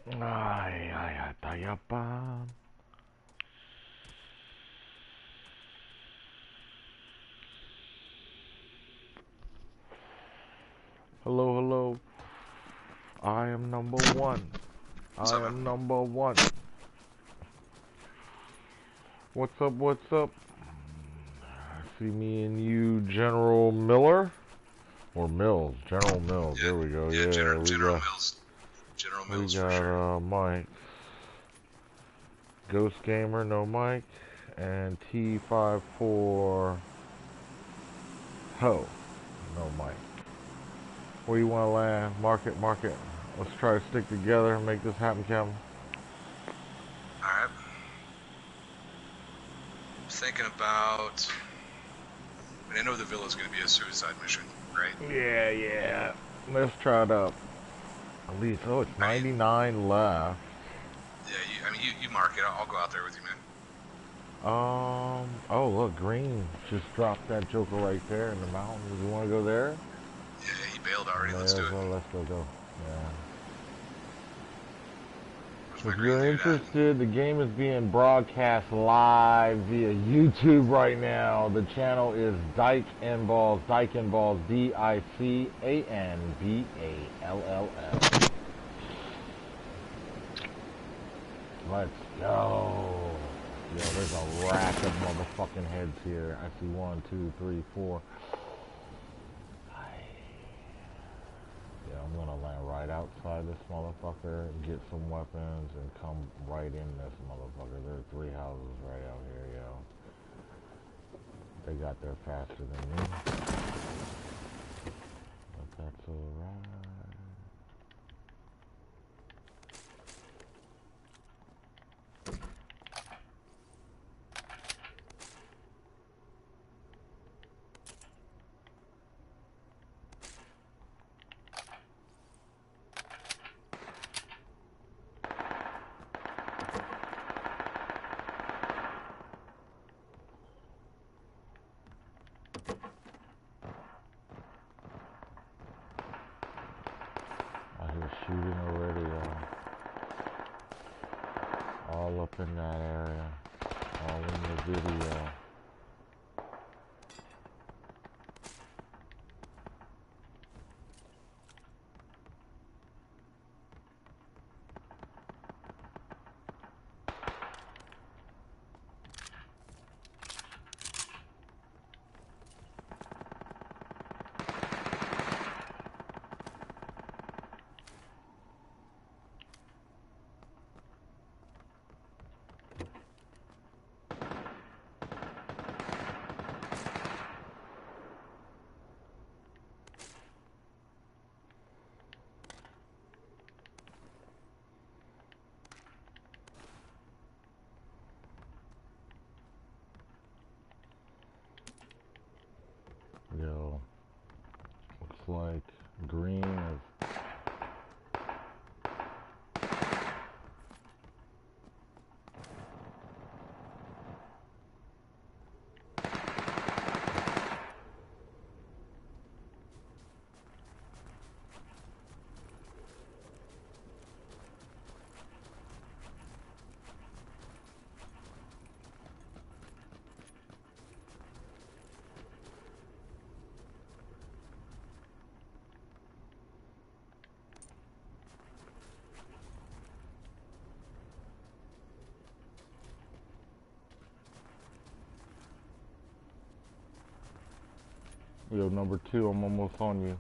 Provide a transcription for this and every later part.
Ay, ay, atayapa. Hello, hello. I am number one. What's I up, man? am number one. What's up, what's up? See me and you, General Miller? Or Mills. General Mills. Yeah, There we go. yeah, Yeah, General Mills. General we Mills for got sure. Mike. Ghost Gamer, no Mike. And T54 Ho, no Mike. Where you want to land? Mark it, mark it. Let's try to stick together and make this happen, Kevin. Alright. Thinking about... I know the villa's going to be a suicide mission, right? Yeah, yeah. Let's try it up. At least, oh, it's I mean, 99 left. yeah, you mark it. I'll go out there with you, man. Oh, look, Green just dropped that Joker right there in the mountains. You want to go there? Yeah, he bailed already. May Let's do as it. well, let's go. Yeah. Where's my If green you're dude at? interested, the game is being broadcast live via YouTube right now. The channel is Dyke and Balls, DICANBALLL. Let's go. Yo, there's a rack of motherfucking heads here. I see 1, 2, 3, 4. Yeah, I'm gonna land right outside this motherfucker, get some weapons, and come right in this motherfucker. There are 3 houses right out here, yo. They got there faster than me. But that's alright. I hear shooting already, y'all. All up in that area. All in the video. Yo, looks like Green is... Yo, number 2, I'm almost on you.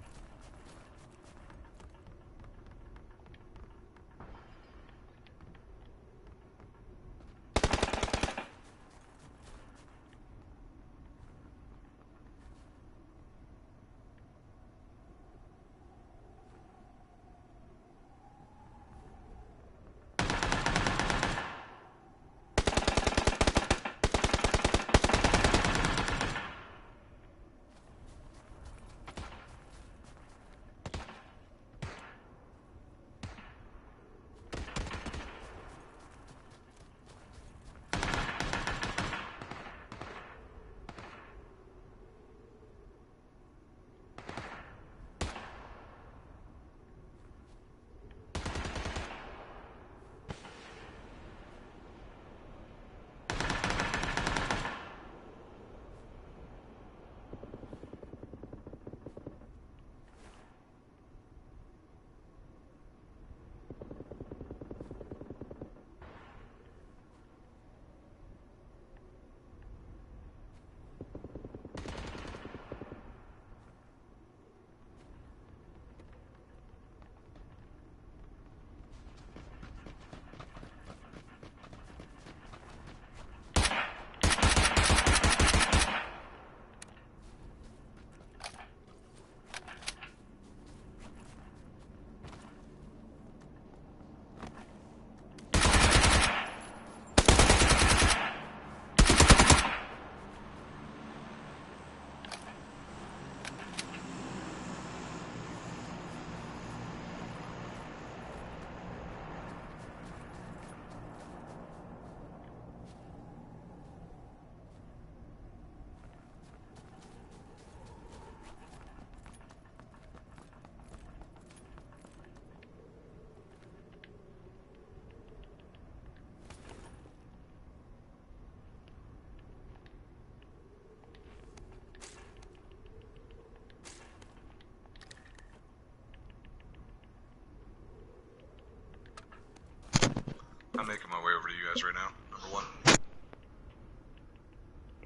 I'm making my way over to you guys right now. Number 1.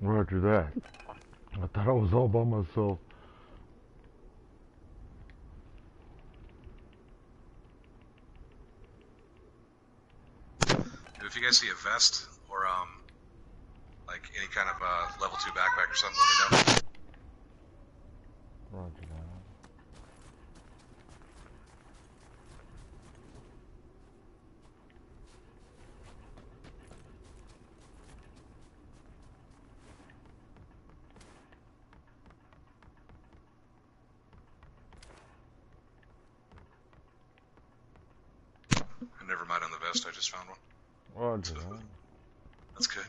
Roger that. I thought I was all by myself. If you guys see a vest or like any kind of level 2 backpack or something, let me know. Roger that. Never mind on the vest, I just found one. Roger that. That's good.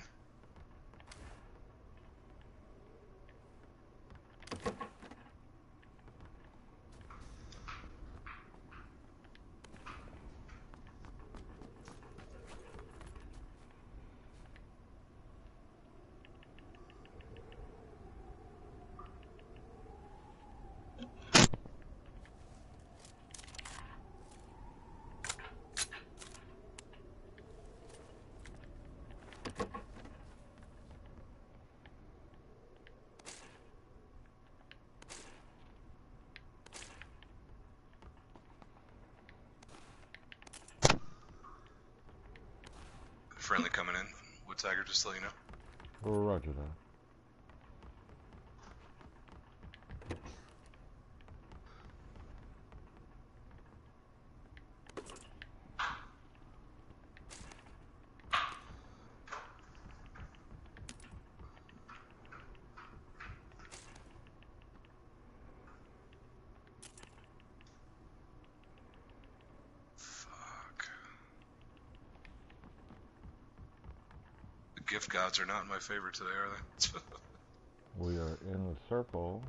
Friendly coming in. Wood Tiger, just to let you know. Roger that. Gift gods are not in my favor today, are they? We are in the circle.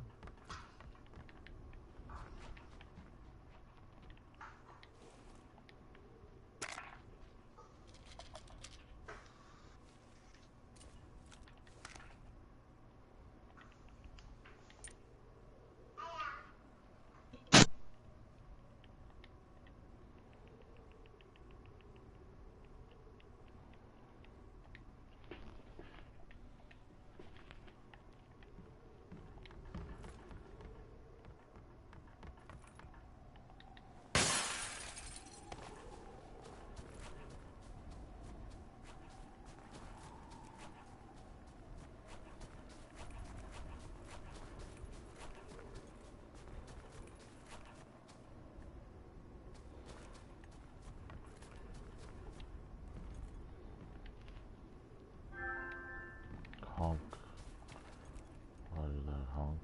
Honk. Roger that, honk.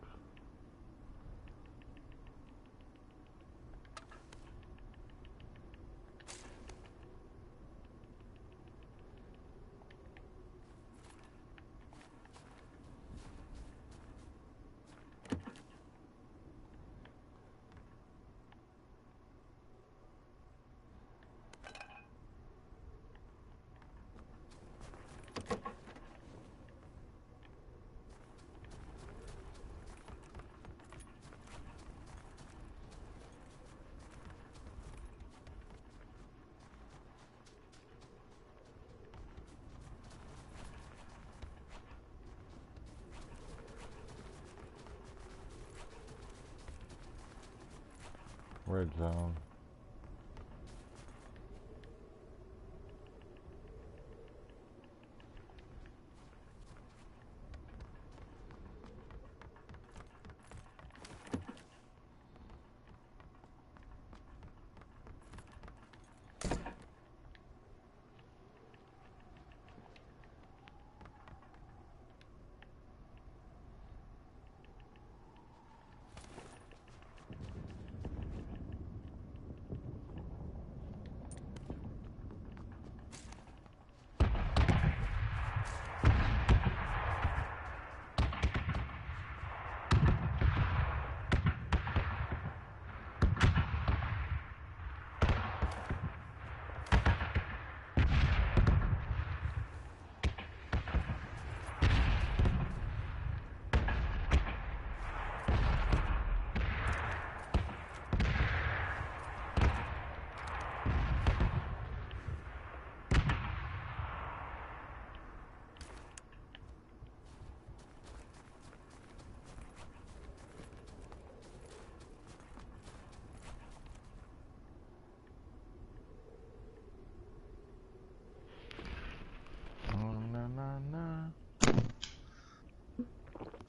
Red zone.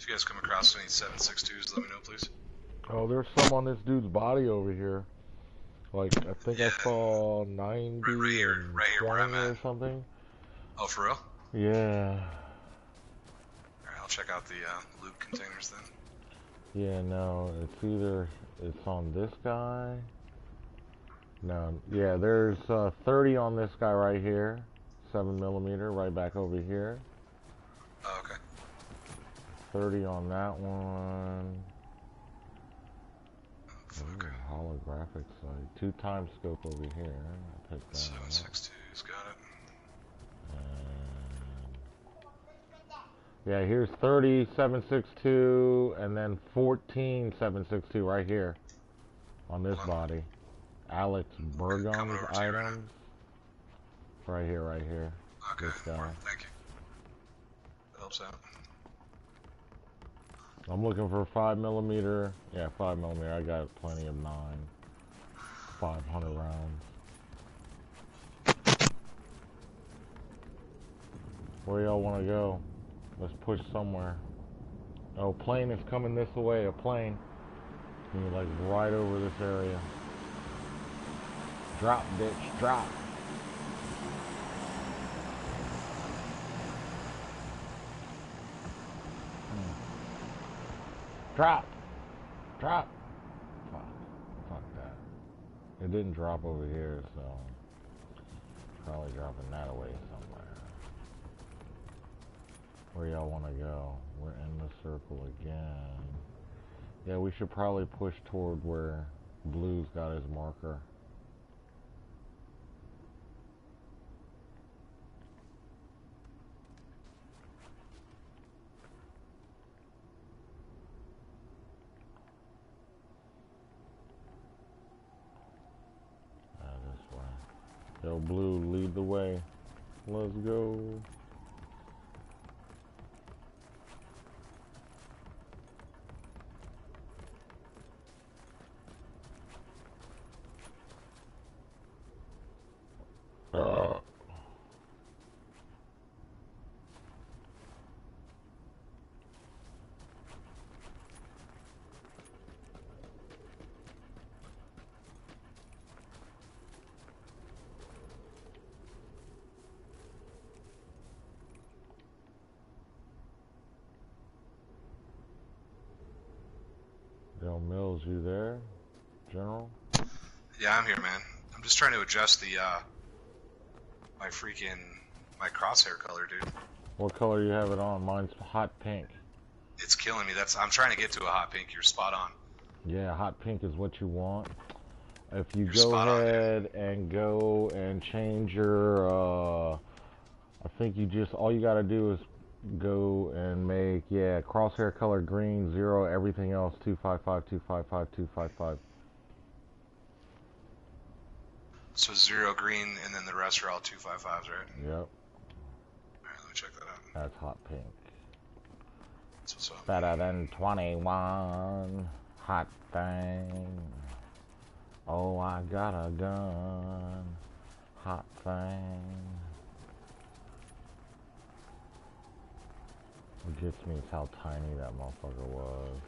you guys come across any 7.62s, let me know, please. Oh, there's some on this dude's body over here. Like, I think I saw 90 right here and where I'm 20 at. or something. Oh, for real? Yeah. Alright, I'll check out the loot containers then. Yeah, no, it's either, it's on this guy. No, yeah, there's 30 on this guy right here. 7mm right back over here. Oh, okay. 30 on that one. Okay. Ooh, holographic sight. 2 times scope over here. I'll pick that 7.62s, got it. Yeah, here's 30 7.62 and then 14 7.62 right here on this body. Alex Burgum's items. Right here, right here. Okay, this guy. thank you. That helps out. I'm looking for 5mm. Yeah, 5mm. I got plenty of 500 rounds. Where y'all want to go? Let's push somewhere. Oh, plane is coming this way. A plane. You're like right over this area. Drop, bitch. Drop. Drop. Drop. Fuck that. It didn't drop over here, so probably dropping that away somewhere. Where y'all want to go? We're in the circle again. Yeah, we should probably push toward where Blue's got his marker. This way. Yo, Blue, lead the way. Let's go. Yo, Mills, you there? General? Yeah, I'm here, man. I'm just trying to adjust the, my crosshair color, dude. What color you have it on? Mine's hot pink. It's killing me. I'm trying to get to a hot pink. You're spot on. Yeah, hot pink is what you want. If you go ahead and go and change your, I think all you gotta do is go and make, crosshair color green, 0, everything else 255, 255, 255. So 0 green, and then the rest are all 255s, right? Yep. Alright, let me check that out. That's hot pink. That's what's up. Better than 21. Hot thing. Oh, I got a gun. Hot thing. What gets me is how tiny that motherfucker was.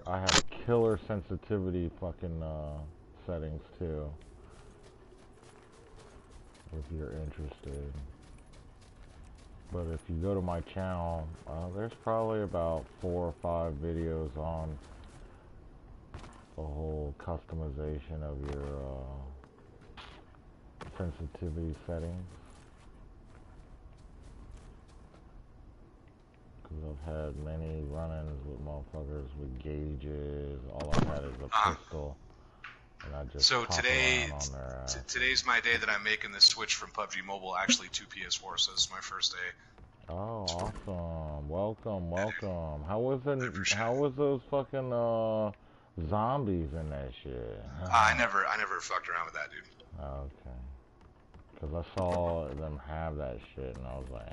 I have killer sensitivity fucking settings too. If you're interested. But if you go to my channel, there's probably about 4 or 5 videos on the whole customization of your sensitivity settings. Because I've had many run-ins with motherfuckers with gauges. All I've had is a pistol. And I just so today's my day that I'm making the switch from PUBG Mobile actually to PS4, so this is my first day. Oh, awesome. Welcome, welcome. How was those fucking zombies in that shit? I never fucked around with that, dude. Okay. Because I saw them have that shit, and I was like,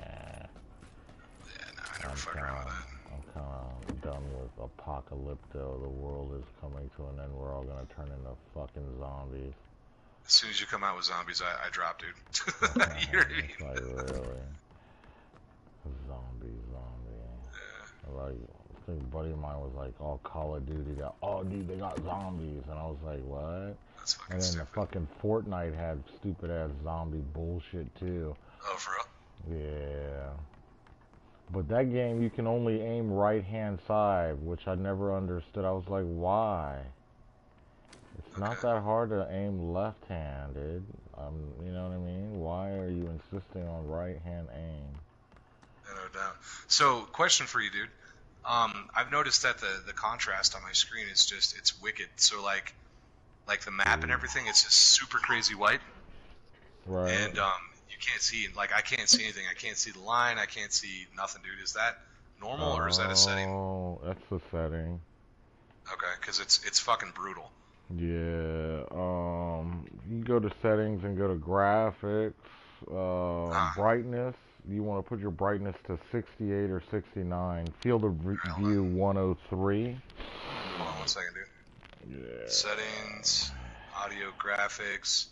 Yeah, no, I never fucked around with that. I'm kind of done with apocalypto. The world is coming to an end. We're all gonna turn into fucking zombies. As soon as you come out with zombies, I drop, dude. You know what I mean? It's like, really? Zombie. Yeah. Like, I think a buddy of mine was like, oh, Call of Duty, oh, dude, they got zombies. And I was like, what? That's fucking And then stupid. the fucking Fortnite had stupid-ass zombie bullshit, too. Oh, for real? Yeah. But that game, you can only aim right-hand side, which I never understood. I was like, why? It's not that hard to aim left-handed. You know what I mean? Why are you insisting on right-hand aim? No doubt. So, question for you, dude. I've noticed that the contrast on my screen is just, it's wicked. So, like the map and everything, it's just super crazy white. Right. And, you can't see, like, I can't see anything. I can't see the line. I can't see nothing, dude. Is that normal, or is that a setting? Oh, that's the setting. Okay, because it's fucking brutal. Yeah, you go to settings and go to graphics, brightness. You want to put your brightness to 68 or 69. Field of view 103. Hold on 1 second, dude. Yeah. Settings, audio, graphics,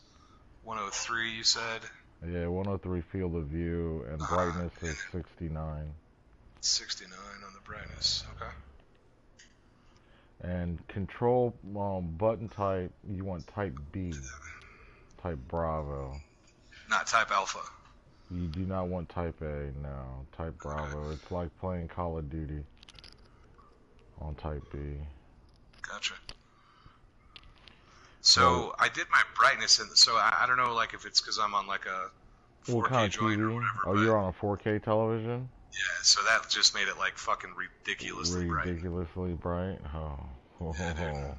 103, you said? Yeah, 103 field of view, and brightness is 69. 69 on the brightness, okay. And control button type, you want type B, type Bravo. Not type alpha. You do not want type A, no. Type Bravo. It's like playing Call of Duty on type B. Gotcha. So I did my brightness, and so I don't know, like, if it's because I'm on like a 4K what kind of joint TV? or whatever. Oh, you're on a 4K television? Yeah, so that just made it like fucking ridiculously bright. Ridiculously bright? Oh. Yeah,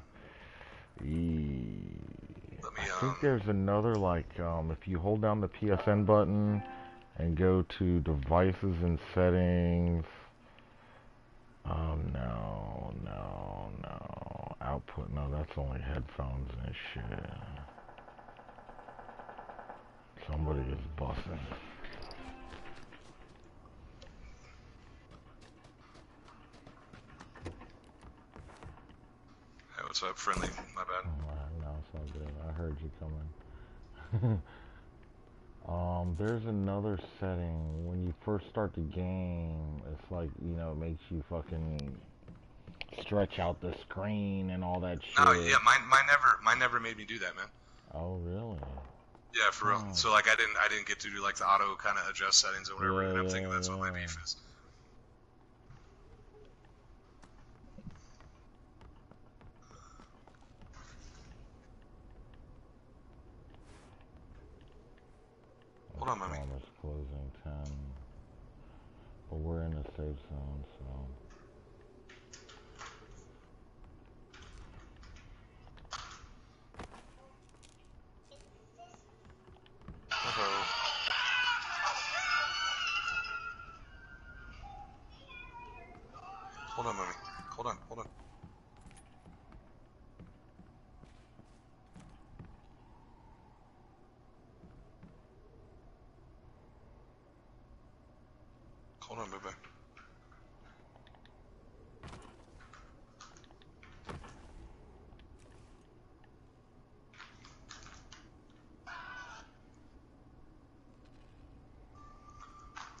I think there's another, like, if you hold down the PSN button and go to devices and settings. No. Output, no, that's only headphones and shit. Somebody is bussing. Hey, what's up, friendly? My bad. No, it's all good. I heard you coming. There's another setting. When you first start the game, it's like, you know, it makes you fucking stretch out the screen and all that shit. No, yeah, mine never made me do that, man. Oh, really? Yeah, for real. So like, I didn't get to do like the auto kind of adjust settings or whatever, and I'm thinking that's what my beef is. Hold on, mommy. It's closing 10. But we're in a safe zone, so. Hold on, mommy. Hold on. Hold on, baby.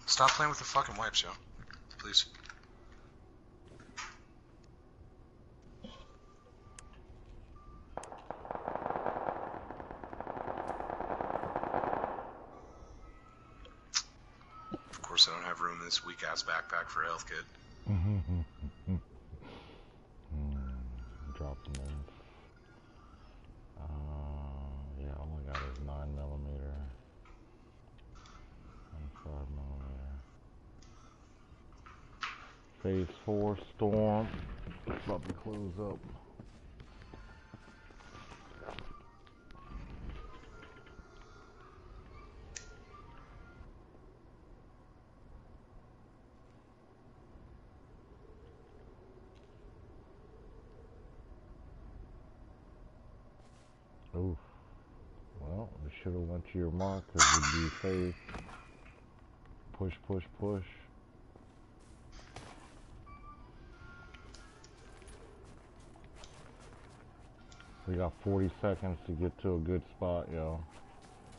Stop playing with the fucking wipes, yo. Please. Of course, I don't have room in this weak-ass backpack for a health kit. Drop them in. Yeah, all I got is 9mm. And 5mm. Phase 4 storm. It's about to close up. Oof. Well, you should have went to your mark because you'd be safe. Push. We got 40 seconds to get to a good spot, yo.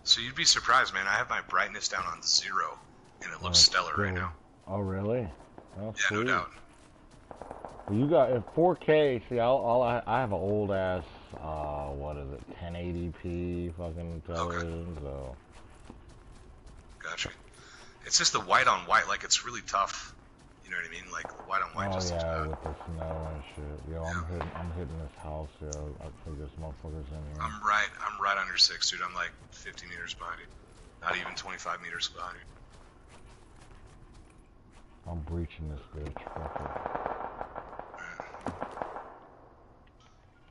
So you'd be surprised, man. I have my brightness down on 0, and it looks stellar right now. Oh, really? Oh, yeah, sweet. no doubt. Well, you got 4K. See, I have an old ass, what is it, 1080p fucking television, so. Gotcha. It's just the white on white, like it's really tough. You know what I mean? Like the white on white just looks bad. With the snow and shit. Yo, yeah. I'm hitting this house, yo. I think this motherfucker's in here. I'm right under 6, dude. I'm like 50 meters behind you. Not even 25 meters behind you. I'm breaching this bitch. Fuck it.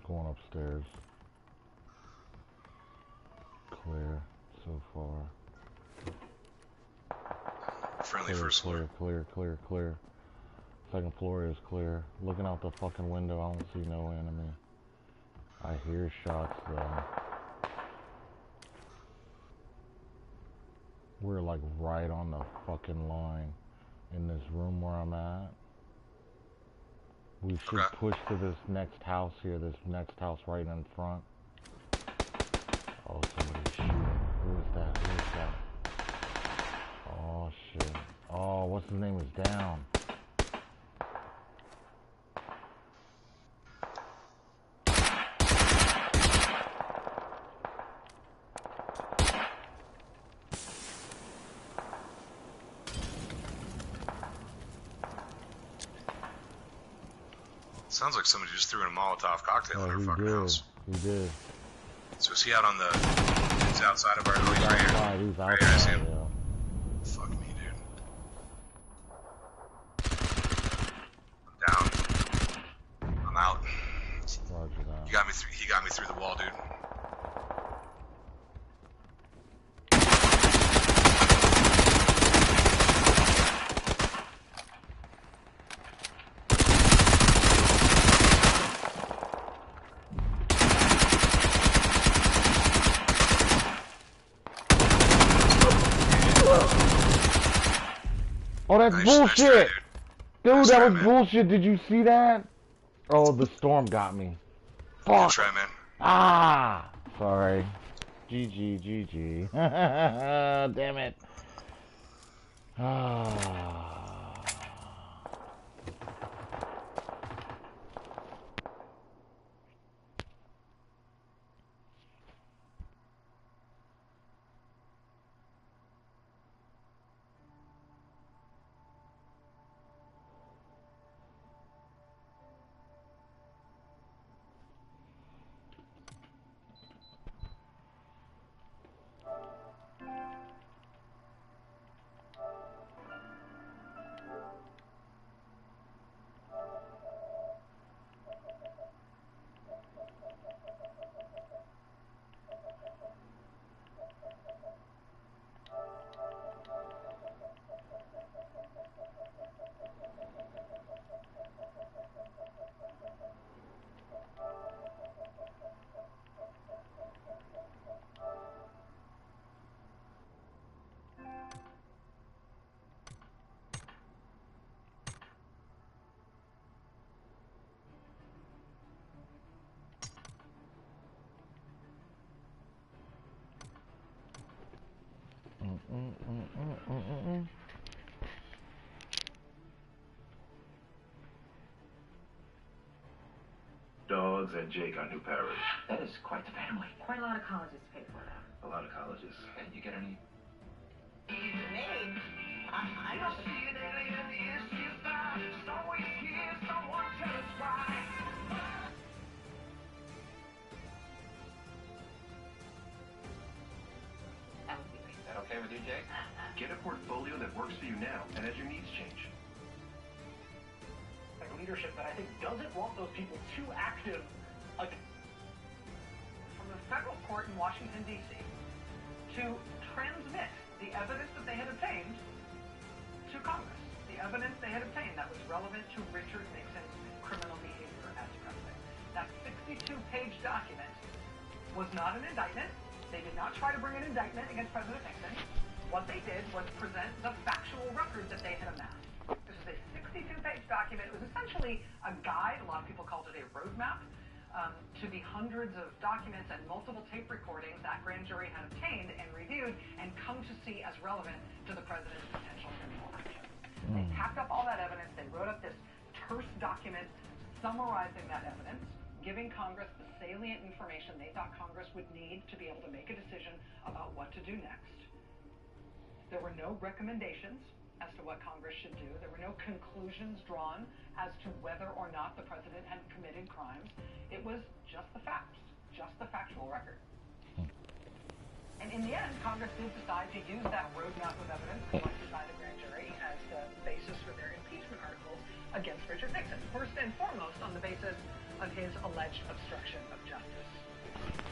Going upstairs. Clear so far. Friendly first floor. Clear. Second floor is clear. Looking out the fucking window, I don't see no enemy. I hear shots though. We're like right on the fucking line in this room where I'm at. We should push to this next house here, this next house right in front. Oh, somebody's shooting. Who is that? Oh, shit. Oh, what's his name is down. Sounds like somebody just threw in a Molotov cocktail in our fucking house. He did. So is he out on the... He's outside of our... He's outside. He's outside, right, I see him. Yeah. Fuck me, dude. I'm down. I'm out. Roger that. He got me through the wall, dude. Oh, that's bullshit! Dude, that was bullshit. Did you see that? Oh, the storm got me. Fuck. Good try, man. Ah! Sorry. GG. Damn it. Ah. Dogs and Jake on New Parish. That is quite the family. Quite a lot of colleges pay for that. A lot of colleges. And you get any? Me? I don't see it. That would be great. Is that okay with you, Jake? Get a portfolio that works for you now and as your needs change. Leadership that I think doesn't want those people too active. Like, from the federal court in Washington, D.C. to transmit the evidence that they had obtained to Congress. The evidence they had obtained that was relevant to Richard Nixon's criminal behavior as president. That 62-page document was not an indictment. They did not try to bring an indictment against President Nixon. What they did was present the factual record that they had amassed. This is a 62-page document. It was essentially a guide. A lot of people called it a roadmap to the hundreds of documents and multiple tape recordings that grand jury had obtained and reviewed and come to see as relevant to the president's potential criminal action. They packed up all that evidence. They wrote up this terse document summarizing that evidence, giving Congress the salient information they thought Congress would need to be able to make a decision about what to do next. There were no recommendations as to what Congress should do. There were no conclusions drawn as to whether or not the president had committed crimes. It was just the facts, just the factual record. And in the end, Congress did decide to use that roadmap of evidence collected by the grand jury as the basis for their impeachment articles against Richard Nixon, first and foremost on the basis of his alleged obstruction of justice.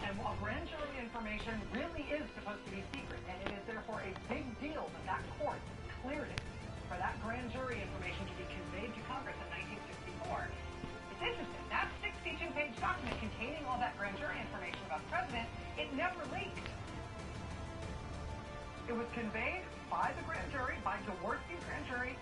And while grand jury information really is supposed to be secret, and it is therefore a big deal that that court cleared it for that grand jury information to be conveyed to Congress in 1964, it's interesting. That 62-page document containing all that grand jury information about the president, it never leaked. It was conveyed by the grand jury, by Jaworski's grand jury,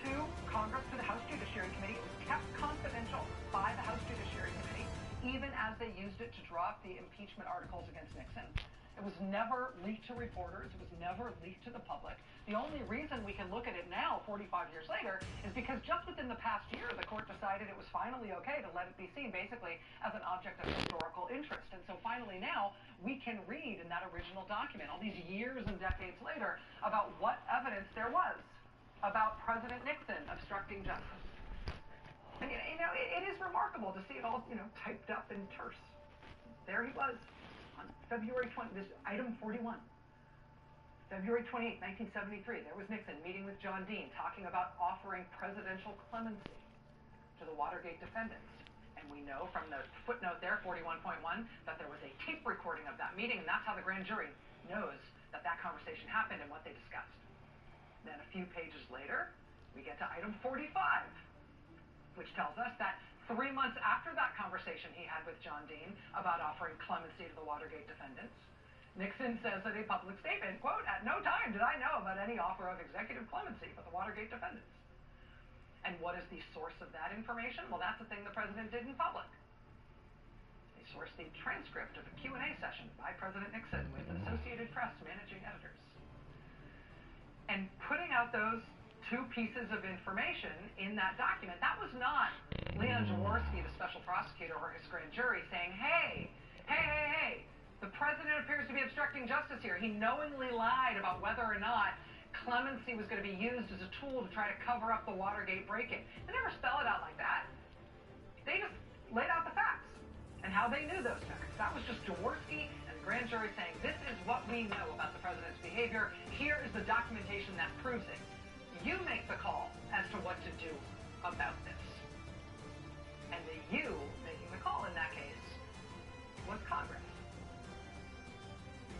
to Congress, to the House Judiciary Committee. It was kept confidential by the House Judiciary Committee, even as they used it to draw up the impeachment articles against Nixon. It was never leaked to reporters. It was never leaked to the public. The only reason we can look at it now, 45 years later, is because just within the past year, the court decided it was finally okay to let it be seen, basically, as an object of historical interest. And so finally now, we can read in that original document, all these years and decades later, about what evidence there was about President Nixon obstructing justice. And, it is remarkable to see it all, typed up in terse. There he was on February 20, this item 41. February 28, 1973, there was Nixon meeting with John Dean, talking about offering presidential clemency to the Watergate defendants. And we know from the footnote there, 41.1, that there was a tape recording of that meeting, and that's how the grand jury knows that that conversation happened and what they discussed. Then a few pages later, we get to item 45, which tells us that 3 months after that conversation he had with John Dean about offering clemency to the Watergate defendants, Nixon says in a public statement, quote, "At no time did I know about any offer of executive clemency for the Watergate defendants." And what is the source of that information? Well, that's the thing the president did in public. They sourced the transcript of a Q&A session by President Nixon with Associated Press managing editors. And putting out those two pieces of information in that document, that was not Leon Jaworski, the special prosecutor, or his grand jury saying, hey, the president appears to be obstructing justice here. He knowingly lied about whether or not clemency was going to be used as a tool to try to cover up the Watergate break-in. They never spell it out like that. They just laid out the facts and how they knew those facts. That was just Jaworski and the grand jury saying, this is what we know about the president's behavior. Here is the documentation that proves it. You make the call as to what to do about this. And the you making the call in that case was Congress.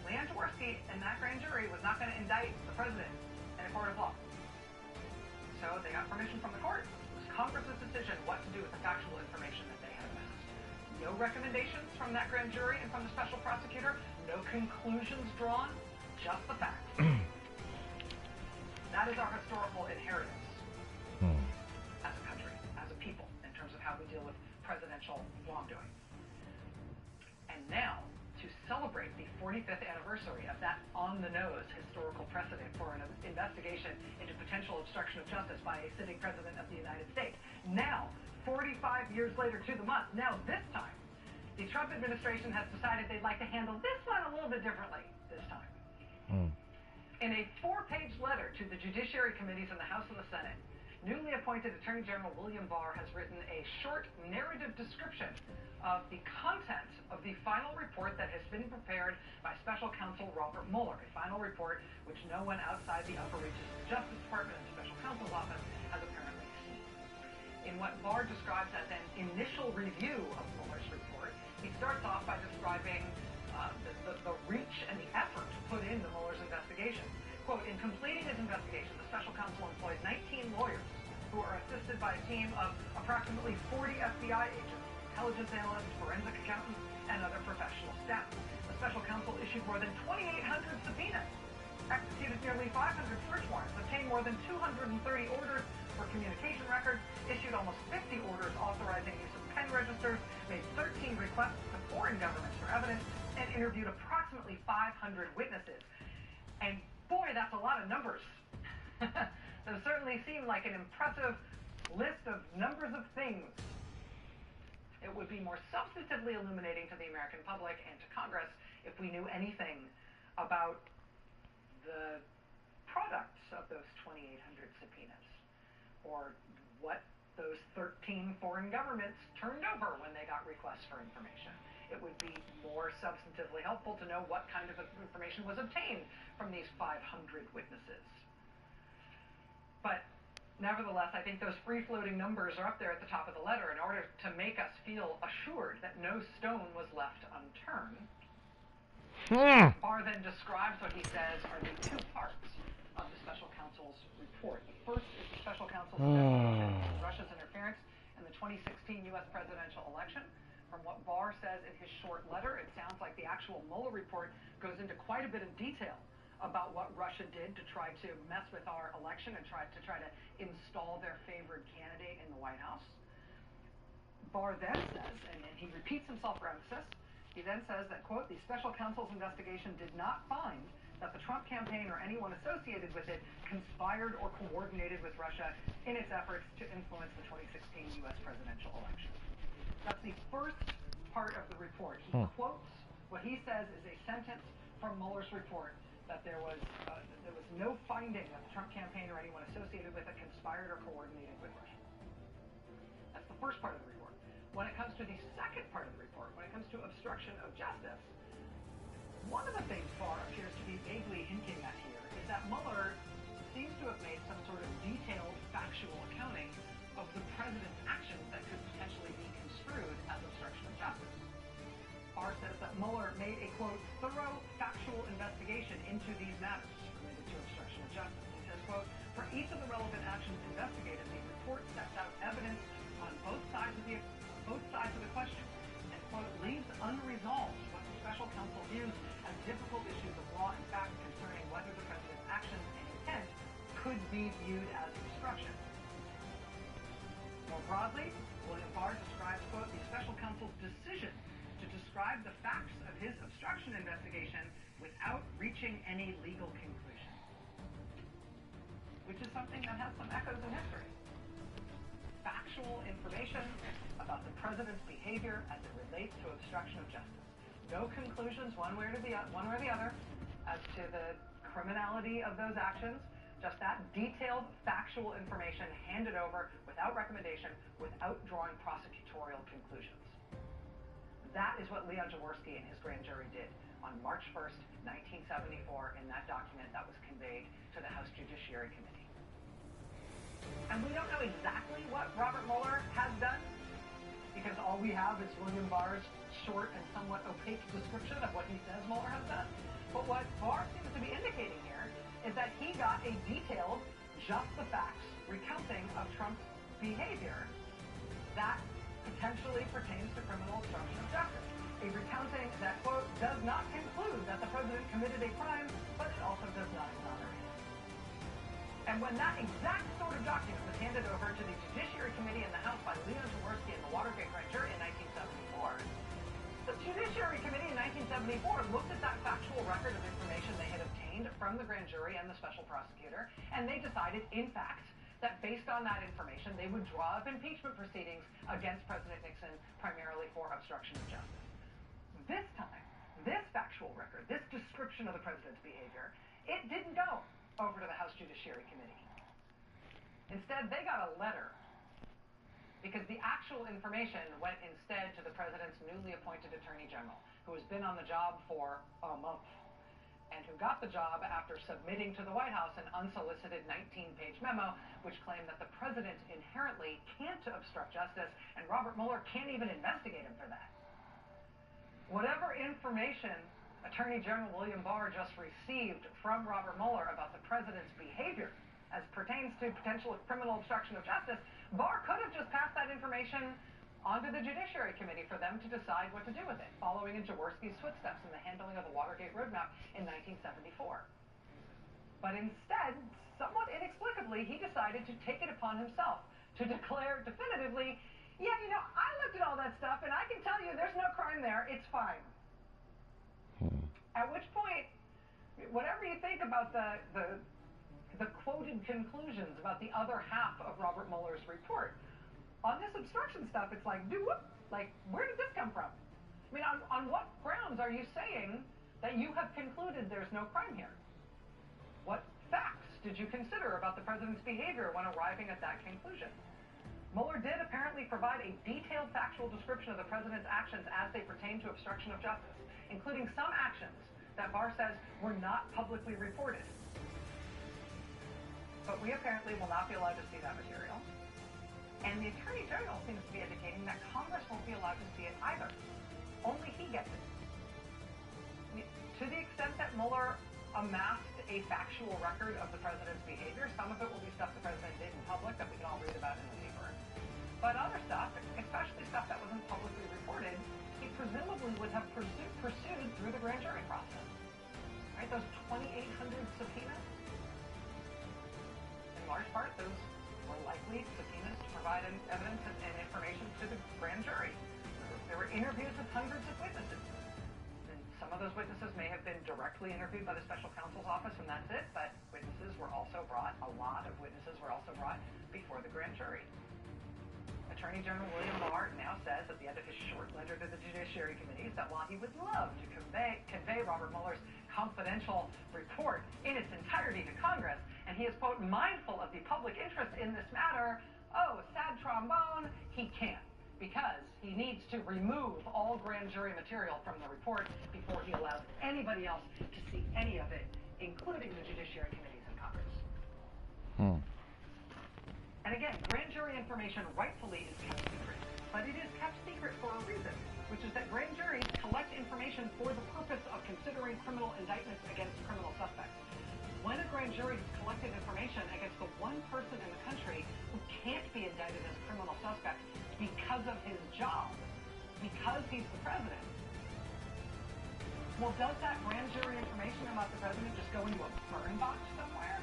Leon Jaworski and that grand jury was not going to indict the president in a court of law. So they got permission from the court. It was Congress's decision what to do with the factual information that they had amassed. No recommendations from that grand jury and from the special prosecutor. No conclusions drawn. Just the facts. That is our historical inheritance as a country, as a people, in terms of how we deal with presidential wrongdoing. And now, to celebrate the 45th anniversary of that on-the-nose historical precedent for an investigation into potential obstruction of justice by a sitting president of the United States. Now, 45 years later to the month, now this time, the Trump administration has decided they'd like to handle this one a little bit differently this time. In a 4-page letter to the Judiciary Committees in the House and the Senate, newly appointed Attorney General William Barr has written a short narrative description of the content of the final report that has been prepared by Special Counsel Robert Mueller, a final report which no one outside the upper reaches of the Justice Department and Special Counsel's office has apparently seen. In what Barr describes as an initial review of Mueller's report, he starts off by describing the reach and the effort put into Mueller's investigation. Quote, in completing his investigation, the special counsel employed 19 lawyers who are assisted by a team of approximately 40 FBI agents, intelligence analysts, forensic accountants, and other professional staff. The special counsel issued more than 2,800 subpoenas, executed nearly 500 search warrants, obtained more than 230 orders for communication records, issued almost 50 orders authorizing use of pen registers, made 13 making requests to foreign governments for evidence and interviewed approximately 500 witnesses. And boy, that's a lot of numbers. Those certainly seem like an impressive list of numbers of things. It would be more substantively illuminating to the American public and to Congress if we knew anything about the products of those 2,800 subpoenas, or what those 13 foreign governments turned over when they got requests for information. It would be more substantively helpful to know what kind of information was obtained from these 500 witnesses. But nevertheless, I think those free-floating numbers are up there at the top of the letter in order to make us feel assured that no stone was left unturned. Barr then describes what he says are the two parts of the special counsel's report. The first is the special counsel's investigation into Russia's interference in the 2016 U.S. presidential election. From what Barr says in his short letter, it sounds like the actual Mueller report goes into quite a bit of detail about what Russia did to try to mess with our election and try to install their favored candidate in the White House. Barr then says, and he repeats himself for emphasis, he then says that, quote, the special counsel's investigation did not find that the Trump campaign or anyone associated with it conspired or coordinated with Russia in its efforts to influence the 2016 U.S. presidential election. That's the first part of the report. He quotes what he says is a sentence from Mueller's report, that there was no finding that the Trump campaign or anyone associated with it conspired or coordinated with Russia. That's the first part of the report. When it comes to the second part of the report, when it comes to obstruction of justice, one of the things Barr appears to be vaguely hinting at here is that Mueller seems to have made some sort of detailed factual accounting of the president's actions that could potentially be construed as obstruction of justice. Barr says that Mueller made a, quote, thorough factual investigation into these matters related to obstruction of justice. He says, quote, for each of the relevant actions investigated, the report sets out evidence on both sides of the question and, quote, leaves unresolved what the special counsel views as difficult issues of law and fact concerning whether the president's actions and intent could be viewed as obstruction. More broadly, William Barr describes, quote, the special counsel's decision to describe the facts of his obstruction investigation without reaching any legal conclusion, which is something that has some echoes in history. Factual information about the president's behavior as it relates to obstruction of justice. No conclusions one way or the other as to the criminality of those actions. Just that detailed factual information handed over without recommendation, without drawing prosecutorial conclusions. That is what Leon Jaworski and his grand jury did on March 1st, 1974 in that document that was conveyed to the House Judiciary Committee. And we don't know exactly what Robert Mueller has done, because all we have is William Barr's short and somewhat opaque description of what he says Mueller has done. But what Barr seems to be indicating here is that he got a detailed, just the facts, recounting of Trump's behavior that potentially pertains to criminal obstruction of justice. A recounting that, quote, does not conclude that the president committed a crime, but it also does not exonerate him. And when that exact sort of document was handed over to the Judiciary Committee in the House by Leon Jaworski and the Watergate grand jury in 1974, the Judiciary Committee in 1974 looked at that factual record of information they had obtained from the grand jury and the special prosecutor, and they decided, in fact, that based on that information, they would draw up impeachment proceedings against President Nixon, primarily for obstruction of justice. This time, this factual record, this description of the president's behavior, it didn't go over to the House Judiciary Committee. Instead, they got a letter, because the actual information went instead to the president's newly appointed Attorney General, who has been on the job for a month, and who got the job after submitting to the White House an unsolicited 19-page memo which claimed that the president inherently can't obstruct justice, and Robert Mueller can't even investigate him for that. Whatever information Attorney General William Barr just received from Robert Mueller about the president's behavior as pertains to potential criminal obstruction of justice, Barr could have just passed that information onto the Judiciary Committee for them to decide what to do with it, following in Jaworski's footsteps in the handling of the Watergate roadmap in 1974. But instead, somewhat inexplicably, he decided to take it upon himself to declare definitively Yeah, you know, I looked at all that stuff, and I can tell you there's no crime there. It's fine. At which point, whatever you think about the quoted conclusions about the other half of Robert Mueller's report, on this obstruction stuff, it's like, where did this come from? I mean, on what grounds are you saying that you have concluded there's no crime here? What facts did you consider about the president's behavior when arriving at that conclusion? Mueller did apparently provide a detailed factual description of the president's actions as they pertain to obstruction of justice, including some actions that Barr says were not publicly reported. But we apparently will not be allowed to see that material. And the Attorney General seems to be indicating that Congress won't be allowed to see it either. Only he gets it. To the extent that Mueller amassed a factual record of the president's behavior, some of it will be stuff the president did in public that we can all read about in the paper. But other stuff, especially stuff that wasn't publicly reported, he presumably would have pursued through the grand jury process. Right? Those 2,800 subpoenas, in large part, those were likely subpoenas to provide evidence and information to the grand jury. There were interviews with hundreds of witnesses. And some of those witnesses may have been directly interviewed by the special counsel's office, and that's it, but witnesses were also brought, a lot of witnesses were also brought before the grand jury. Attorney General William Barr now says at the end of his short letter to the Judiciary Committee that while he would love to convey Robert Mueller's confidential report in its entirety to Congress, and he is, quote, mindful of the public interest in this matter, sad trombone, he can't, because he needs to remove all grand jury material from the report before he allows anybody else to see any of it, including the Judiciary Committees in Congress. And again, grand jury information rightfully is kept secret, but it is kept secret for a reason, which is that grand juries collect information for the purpose of considering criminal indictments against criminal suspects. When a grand jury has collected information against the one person in the country who can't be indicted as a criminal suspect because of his job, because he's the president, well, does that grand jury information about the president just go into a burn box somewhere?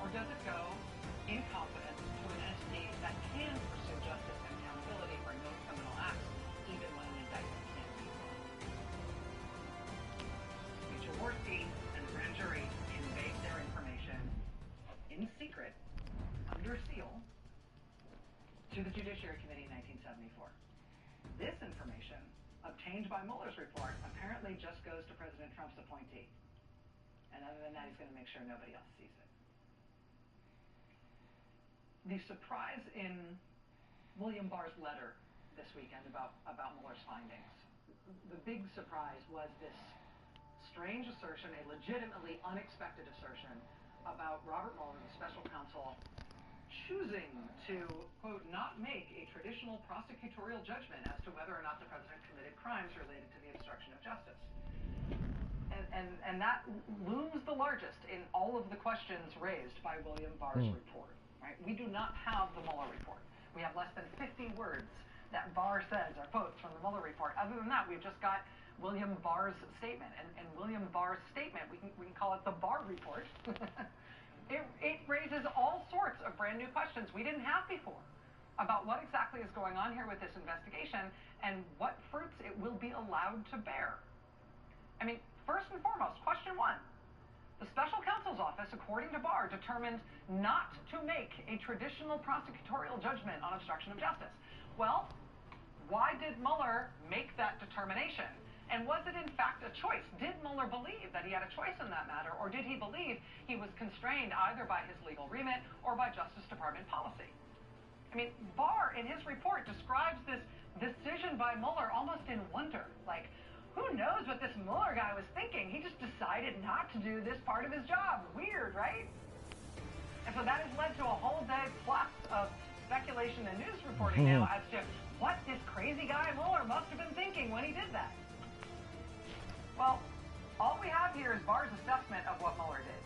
Or does it go in confidence to an entity that can pursue justice and accountability for no criminal acts, even when an indictment can't be filed? Major Jaworski and the grand jury conveyed their information in secret, under seal, to the Judiciary Committee in 1974. This information, obtained by Mueller's report, apparently just goes to President Trump's appointee. And other than that, he's going to make sure nobody else sees it. The surprise in William Barr's letter this weekend about Mueller's findings, the big surprise was this strange assertion, a legitimately unexpected assertion, about Robert Mueller, the special counsel, choosing to, quote, not make a traditional prosecutorial judgment as to whether or not the president committed crimes related to the obstruction of justice. And that looms the largest in all of the questions raised by William Barr's report. Right? We do not have the Mueller report. We have less than 50 words that Barr says are quotes from the Mueller report. Other than that, we've just got William Barr's statement. And William Barr's statement, we can call it the Barr report. It raises all sorts of brand new questions we didn't have before about what exactly is going on here with this investigation and what fruits it will be allowed to bear. I mean, first and foremost, question one. The special counsel's office, according to Barr, determined not to make a traditional prosecutorial judgment on obstruction of justice. Well, why did Mueller make that determination? And was it in fact a choice? Did Mueller believe that he had a choice in that matter, or did he believe he was constrained either by his legal remit or by Justice Department policy? I mean, Barr, in his report, describes this decision by Mueller almost in wonder. Like, who knows what this Mueller guy was thinking? He just decided not to do this part of his job. Weird, right? And so that has led to a whole day plus of speculation and news reporting now as to what this crazy guy Mueller must have been thinking when he did that. Well, all we have here is Barr's assessment of what Mueller did.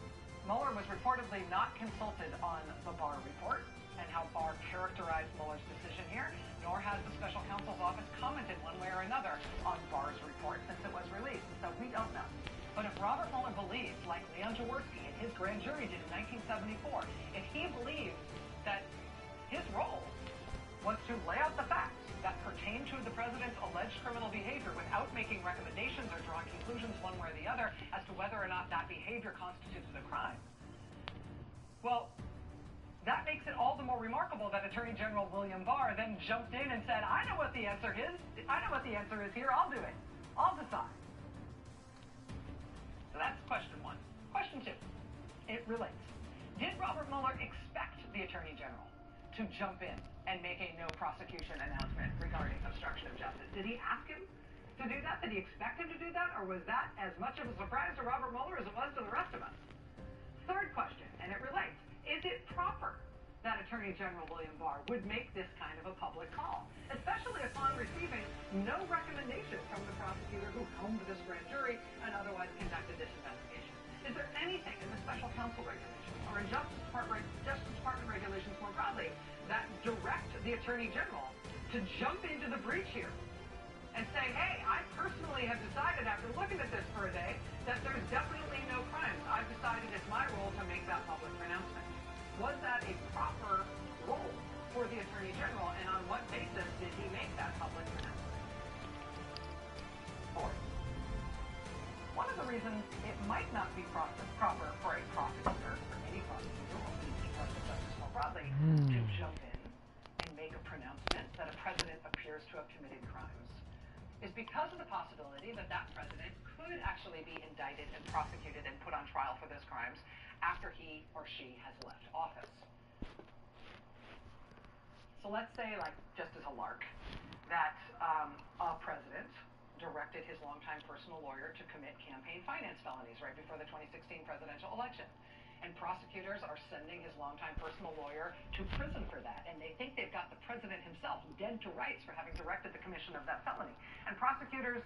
Mueller was reportedly not consulted on the Barr report and how Barr characterized Mueller's decision here, nor has the special counsel's office commented one way or another on Barr's report since it was released, and so we don't know. But if Robert Mueller believed, like Leon Jaworski and his grand jury did in 1974, if he believed that his role was to lay out the facts that pertain to the president's alleged criminal behavior without making recommendations or drawing conclusions one way or the other as to whether or not that behavior constituted a crime. Well, that makes it all the more remarkable that Attorney General William Barr then jumped in and said, I know what the answer is. I know what the answer is here. I'll do it. I'll decide. So that's question one. Question two. It relates. Did Robert Mueller expect the Attorney General to jump in and make a no prosecution announcement regarding obstruction of justice? Did he ask him to do that? Did he expect him to do that? Or was that as much of a surprise to Robert Mueller as it was to the rest of us? Third question, and it relates. Is it proper that Attorney General William Barr would make this kind of a public call, especially upon receiving no recommendation from the prosecutor who combed this grand jury and otherwise conducted this investigation? Is there anything in the special counsel regulations or in Justice Department regulations more broadly that direct the Attorney General to jump into the breach here and say, hey, I personally have decided after looking at this for a day that there's definitely no crimes. I've decided it's my role to make that public pronouncement. Was that a proper role for the Attorney General, and on what basis did he make that public pronouncement? Fourth, one of the reasons it might not be proper for a prosecutor, or any prosecutor, or any Department of Justice more broadly, to jump in and make a pronouncement that a president appears to have committed crimes, is because of the possibility that that president could actually be indicted and prosecuted and put on trial for those crimes after he or she has left office. So let's say, like, just as a lark, that a president directed his longtime personal lawyer to commit campaign finance felonies right before the 2016 presidential election. And prosecutors are sending his longtime personal lawyer to prison for that. And they think they've got the president himself dead to rights for having directed the commission of that felony. And prosecutors